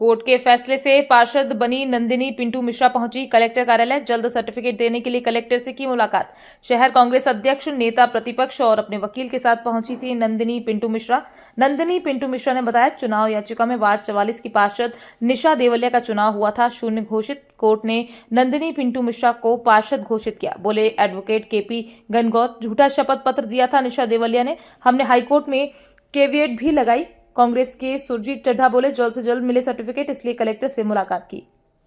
Court के फैसले से पार्षद बनी नंदिनी पिंटू मिश्रा पहुंची कलेक्टर कार्यालय। जल्द सर्टिफिकेट देने के लिए कलेक्टर से की मुलाकात। शहर कांग्रेस अध्यक्ष, नेता प्रतिपक्ष और अपने वकील के साथ पहुंची थी नंदिनी पिंटू मिश्रा। नंदिनी पिंटू मिश्रा ने बताया, चुनाव याचिका में वार्ड 44 की पार्षद निशा देवलिया का चुनाव हुआ था, शून्य घोषित। कोर्ट ने नंदिनी पिंटू मिश्रा को पार्षद घोषित किया। बोले एडवोकेट केपी गनगौर, झूठा शपथ पत्र दिया था निशा देवलिया ने। हमने हाईकोर्ट में केविएट भी लगाई। कांग्रेस के सुरजीत चड्ढा बोले, जल्द से जल्द मिले सर्टिफिकेट, इसलिए कलेक्टर से मुलाकात की।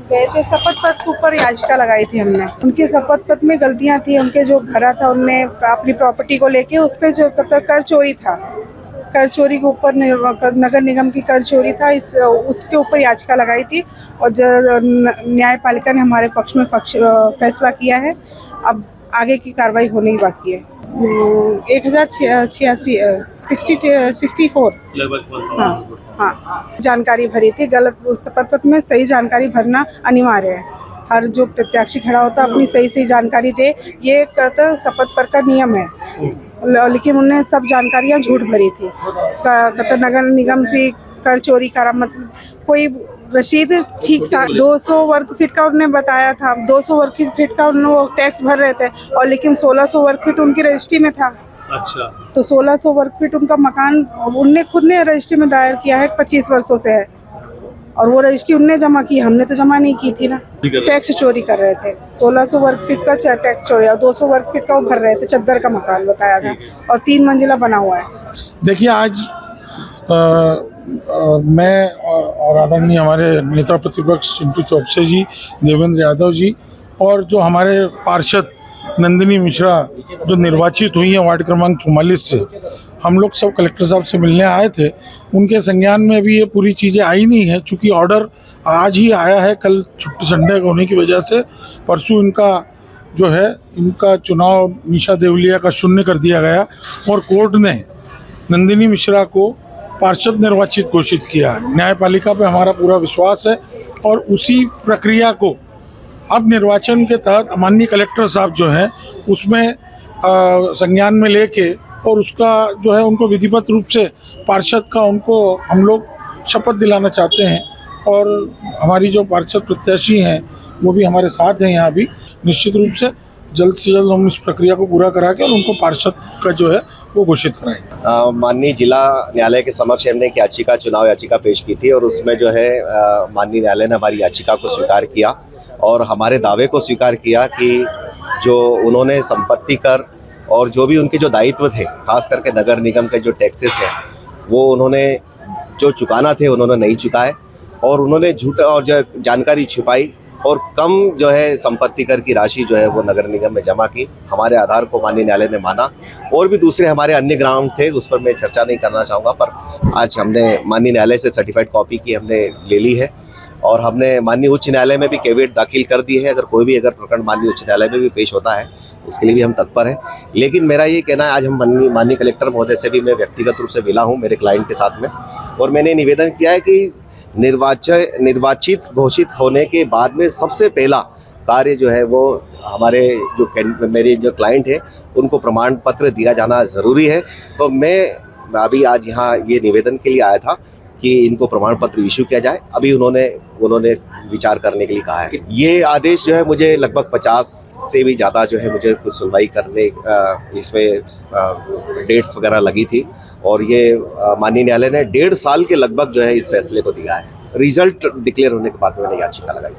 गए थे शपथ पत्र के ऊपर याचिका लगाई थी हमने। उनके शपथ पत्र में गलतियां थी, उनके जो भरा था उनने अपनी प्रॉपर्टी को लेके उस पे जो कर चोरी था, कर चोरी के ऊपर नगर निगम की कर चोरी था, उसके ऊपर याचिका लगाई थी और न्यायपालिका ने हमारे पक्ष में फैसला किया है। अब आगे की कार्रवाई होने ही बाकी है। 1064 हाँ जानकारी भरी थी। गलत शपथ पत्र में सही जानकारी भरना अनिवार्य है। हर जो प्रत्याशी खड़ा होता है अपनी सही जानकारी दे, ये कहता शपथ पत्र का नियम है। लेकिन उन्होंने सब जानकारियां झूठ भरी थी। कहता नगर निगम से कर चोरी करा, मतलब कोई रसीद ठीक 200 वर्ग फीट का उन्होंने बताया था। 200 वर्ग फीट का उन्होंने टैक्स भर रहे थे और लेकिन 1600 वर्ग फीट उनकी रजिस्ट्री में था। अच्छा, तो 1600 वर्ग फीट उनका मकान उनने खुद ने रजिस्ट्री में दायर किया है, 25 वर्षों से है और वो रजिस्ट्री उनने जमा की, हमने तो जमा नहीं की थी ना। टैक्स चोरी कर रहे थे। 1600 वर्ग फीट का टैक्स चोरी और 200 वर्ग फीट का वो भर रहे थे। चद्दर का मकान बताया था और 3 मंजिला बना हुआ है। देखिए, आज मैं और आदरणीय हमारे नेता प्रतिपक्ष चिंटू चौपसे जी, देवेंद्र यादव जी और जो हमारे पार्षद नंदिनी मिश्रा जो निर्वाचित हुई हैं वार्ड क्रमांक 44 से, हम लोग सब कलेक्टर साहब से मिलने आए थे। उनके संज्ञान में अभी ये पूरी चीज़ें आई नहीं है, चूँकि ऑर्डर आज ही आया है। कल छुट्टी संडे होने की वजह से परसों इनका चुनाव निशा देवलिया का शून्य कर दिया गया और कोर्ट ने नंदिनी मिश्रा को पार्षद निर्वाचित घोषित किया है। न्यायपालिका पे हमारा पूरा विश्वास है और उसी प्रक्रिया को अब निर्वाचन के तहत माननीय कलेक्टर साहब जो हैं उसमें संज्ञान में लेके और उसका जो है उनको विधिवत रूप से पार्षद का उनको हम लोग शपथ दिलाना चाहते हैं। और हमारी जो पार्षद प्रत्याशी हैं वो भी हमारे साथ हैं यहाँ भी। निश्चित रूप से जल्द हम इस प्रक्रिया को पूरा करा के और उनको पार्षद का जो है वो घोषित कराएंगे। माननीय जिला न्यायालय के समक्ष हमने एक याचिका, चुनाव याचिका पेश की थी और उसमें जो है माननीय न्यायालय ने हमारी याचिका को स्वीकार किया और हमारे दावे को स्वीकार किया कि जो उन्होंने संपत्ति कर और जो भी उनके जो दायित्व थे, खास करके नगर निगम के जो टैक्सेस हैं, वो उन्होंने जो चुकाना थे उन्होंने नहीं चुकाए और उन्होंने झूठा और जो जानकारी छिपाई और कम जो है संपत्ति कर की राशि जो है वो नगर निगम में जमा की। हमारे आधार को माननीय न्यायालय ने माना और भी दूसरे हमारे अन्य ग्राउंड थे, उस पर मैं चर्चा नहीं करना चाहूँगा। पर आज हमने माननीय न्यायालय से सर्टिफाइड कॉपी की हमने ले ली है और हमने माननीय उच्च न्यायालय में भी केविएट दाखिल कर दी है। अगर कोई भी प्रकरण माननीय उच्च न्यायालय में भी पेश होता है उसके लिए भी हम तत्पर हैं। लेकिन मेरा ये कहना है, आज हम माननीय कलेक्टर महोदय से भी मैं व्यक्तिगत रूप से मिला हूँ मेरे क्लाइंट के साथ में, और मैंने निवेदन किया है कि निर्वाचित घोषित होने के बाद में सबसे पहला कार्य जो है वो मेरे जो क्लाइंट हैं उनको प्रमाण पत्र दिया जाना ज़रूरी है। तो मैं अभी आज यहाँ ये निवेदन के लिए आया था कि इनको प्रमाण पत्र इशू किया जाए। अभी उन्होंने विचार करने के लिए कहा है। ये आदेश जो है मुझे लगभग 50 से भी ज़्यादा जो है मुझे कुछ सुनवाई करने इसमें डेट्स वगैरह लगी थी और ये माननीय न्यायालय ने 1.5 साल के लगभग जो है इस फैसले को दिया है। रिजल्ट डिक्लेयर होने के बाद मैंने याचिका लगाई।